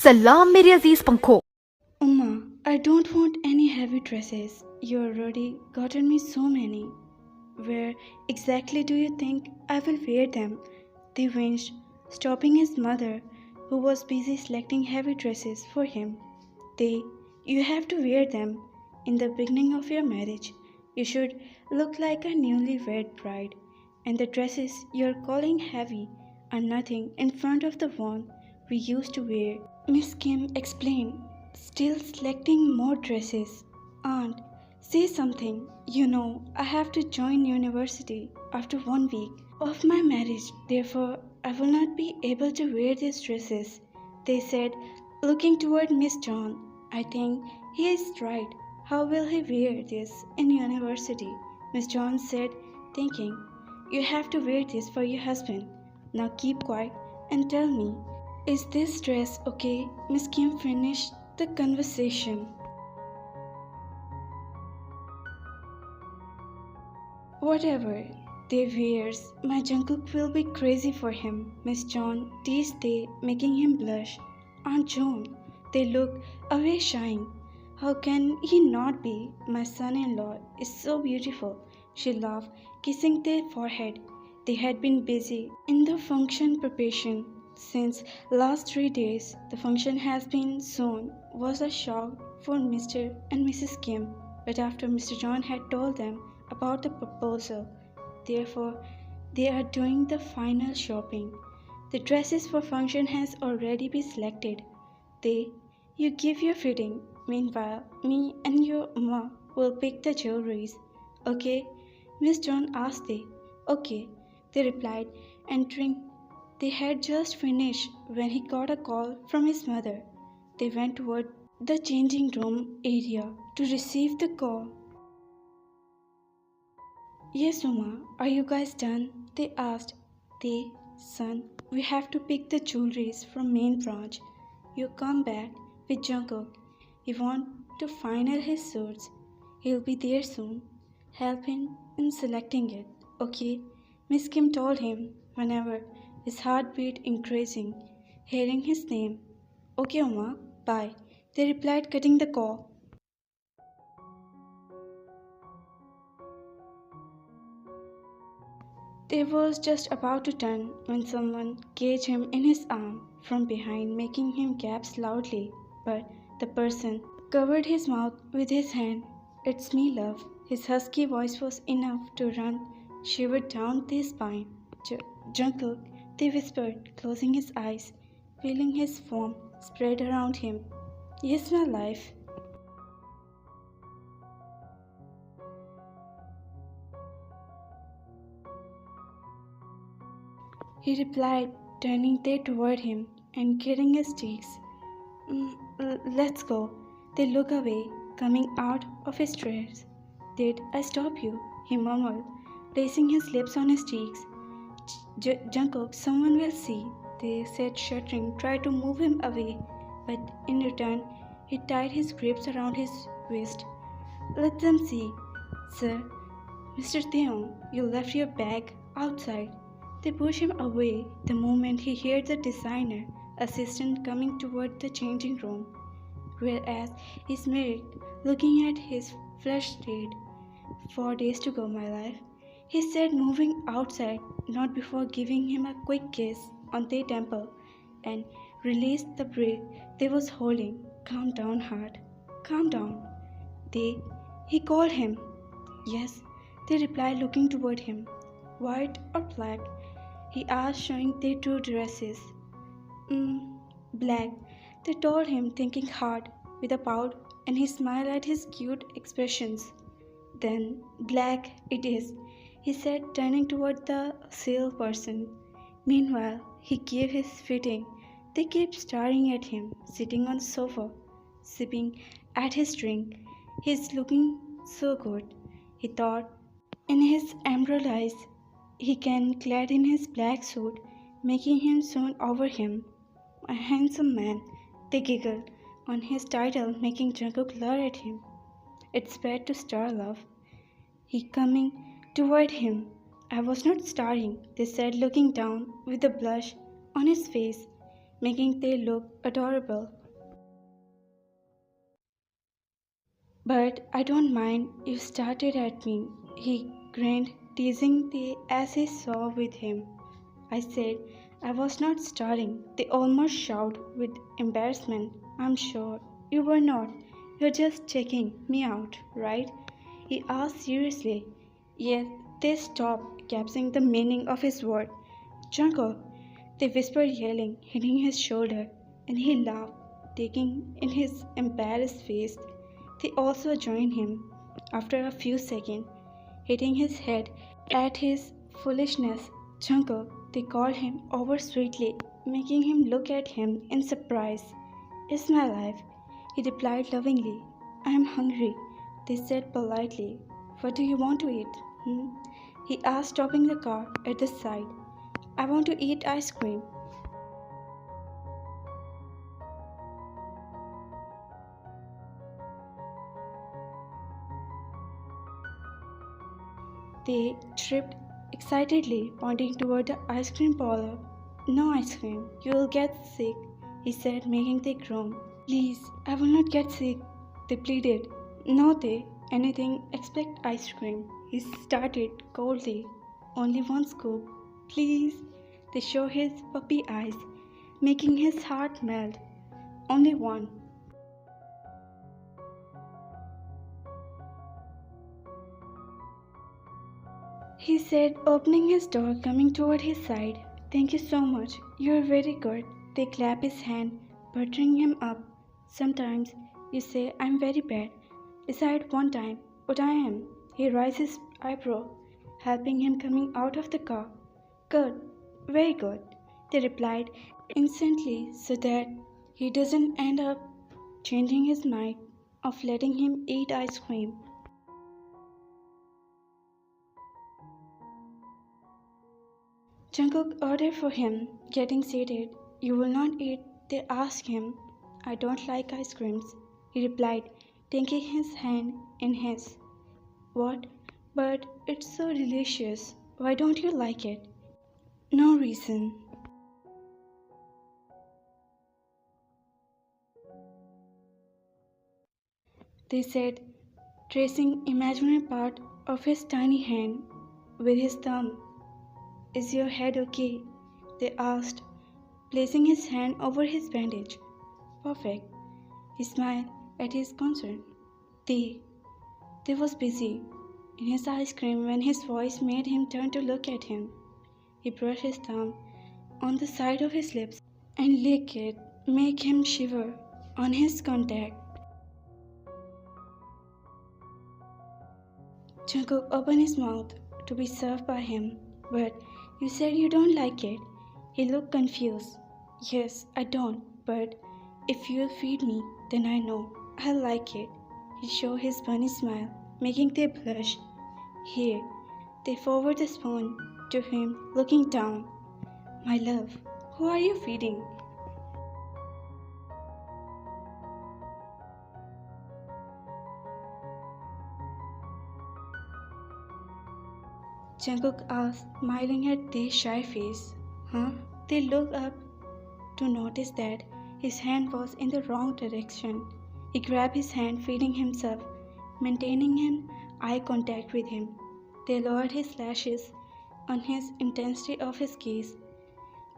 सलाम मेरे अजीज पंखों। Uma, I don't want any heavy dresses. You already gotten me so many. Where exactly do you think I will wear them? They winced, stopping his mother, who was busy selecting heavy dresses for him. You have to wear them in the beginning of your marriage. You should look like a newlywed bride, and the dresses you're calling heavy are nothing in front of the one we used to wear. Miss Kim explained, still selecting more dresses. Aunt, say something. You know, I have to join university after 1 week of my marriage. Therefore, I will not be able to wear these dresses. They said, looking toward Miss John. I think he is right. How will he wear this in university? Miss John said, thinking, you have to wear this for your husband. Now keep quiet and tell me, is this dress okay? Miss Kim finished the conversation. Whatever they wears, my Jungkook will be crazy for him. Miss John teased they, making him blush. Aunt Joan, they look away shying. How can he not be? My son-in-law is so beautiful. She laughed, kissing their forehead. They had been busy in the function preparation since last 3 days. The function has been soon was a shock for Mr. and Mrs. Kim, but after Mr. John had told them about the proposal, therefore they are doing the final shopping. The dresses for function has already been selected. They you give your fitting. Meanwhile, me and your ma will pick the jewelries. Okay? Miss John asked they. Okay, they replied, entering. They had just finished when he got a call from his mother. They went toward the changing room area to receive the call. Yes, Uma, are you guys done? They asked. They, son, we have to pick the jewelries from main branch. You come back with Jungkook. He want to final his suits. He'll be there soon. Help him in selecting it, okay? Miss Kim told him whenever his heartbeat increasing, hearing his name. Okay, Uma, bye. They replied, cutting the call. They was just about to turn when someone caged him in his arm from behind, making him gasp loudly. But the person covered his mouth with his hand. It's me, love. His husky voice was enough to run shiver down their spine. Jungkook, they whispered, closing his eyes, feeling his form spread around him. Yes, my life. He replied, turning they toward him and getting his cheeks. Let's go. They look away, coming out of his chairs. Did I stop you? He murmured, placing his lips on his cheeks. Jungkook, someone will see. They said, shuddering, tried to move him away, but in return, he tied his grips around his waist. Let them see. Sir, Mr. Theon, you left your bag outside. They pushed him away the moment he heard the designer assistant coming toward the changing room, whereas he smirked, looking at his flushed state. 4 days to go, my life, he said, moving outside, not before giving him a quick kiss on the temple, and released the breath they was holding. Calm down, heart. Calm down. They, he called him. Yes, they replied, looking toward him. White or black? He asked, showing their two dresses. Black, they told him, thinking hard, with a pout, and he smiled at his cute expressions. Then, black it is, he said, turning toward the salesperson. Meanwhile, he gave his fitting. They kept staring at him, sitting on the sofa, sipping at his drink. He's looking so good, he thought, in his emerald eyes. He can clad in his black suit, making him soon over him. A handsome man, they giggled on his title, making Jungkook leer at him. It's bad to star, love. He coming toward him. I was not starring, they said, looking down with a blush on his face. making they look adorable. But I don't mind, you started at me. He grinned, teasing the as he saw with him. I said I was not starting. They almost shouted with embarrassment. I'm sure you were not. You're just checking me out, right? He asked seriously. Yet they stopped, gasping the meaning of his word. Jungkook, they whispered, yelling, hitting his shoulder, and he laughed, taking in his embarrassed face. They also joined him after a few seconds, hitting his head at his foolishness. Jungkook, they called him over sweetly, making him look at him in surprise. It's my life, he replied lovingly. I am hungry, they said politely. What do you want to eat? Hmm? He asked, stopping the car at the side. I want to eat ice cream. They tripped excitedly, pointing toward the ice cream parlor. No ice cream, you will get sick, he said, making they groan. Please, I will not get sick, they pleaded. No, they, anything except ice cream. He started coldly. Only one scoop, please. They show his puppy eyes, making his heart melt. Only one. He said, opening his door, coming toward his side. Thank you so much. You are very good. They clap his hand, buttering him up. Sometimes you say, I'm very bad. Decide one time what I am. He raises his eyebrow, helping him coming out of the car. Good, very good. They replied instantly so that he doesn't end up changing his mind of letting him eat ice cream. Jungkook ordered for him, getting seated. You will not eat, they asked him. I don't like ice creams, he replied, taking his hand in his. What? But it's so delicious. Why don't you like it? No reason. They said, tracing imaginary part of his tiny hand with his thumb. Is your head okay? They asked, placing his hand over his bandage. Perfect. He smiled at his concern. They, they was busy in his ice cream when his voice made him turn to look at him. He brushed his thumb on the side of his lips and licked it, make him shiver on his contact. Jungkook opened his mouth to be served by him, but you said you don't like it. He looked confused. Yes, I don't, but if you'll feed me, then I know I'll like it. He showed his bunny smile, making they blush. Here, they forward the spoon to him, looking down. My love, who are you feeding? Jungkook asked, smiling at their shy face. Huh? They looked up to notice that his hand was in the wrong direction. He grabbed his hand, feeding himself, maintaining an eye contact with him. They lowered his lashes on his intensity of his gaze.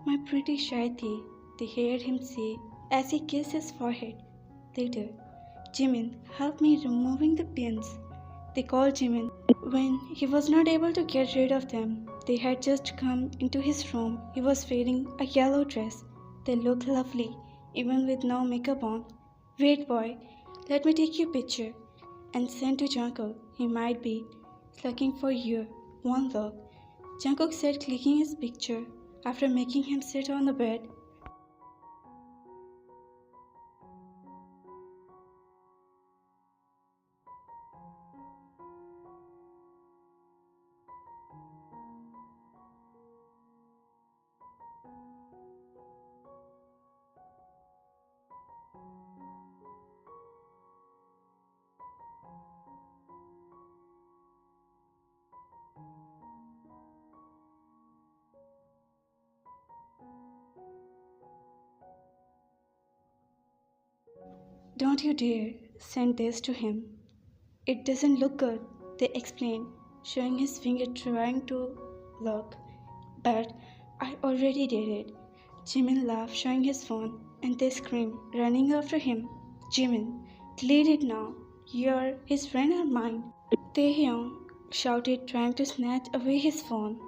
My pretty Shaiti, they heard him say as he kissed his forehead. Later, Jimin, help me removing the pins. They called Jimin when he was not able to get rid of them. They had just come into his room. He was wearing a yellow dress. They looked lovely, even with no makeup on. Wait, boy, let me take your picture and send to Jungkook. He might be looking for you. One look. Jungkook said, clicking his picture after making him sit on the bed. Don't you dare send this to him. It doesn't look good, they explained, showing his finger trying to look. But I already did it. Jimin laughed, showing his phone, and they screamed, running after him. Jimin, delete it now. You're his friend or mine? Taehyung shouted, trying to snatch away his phone.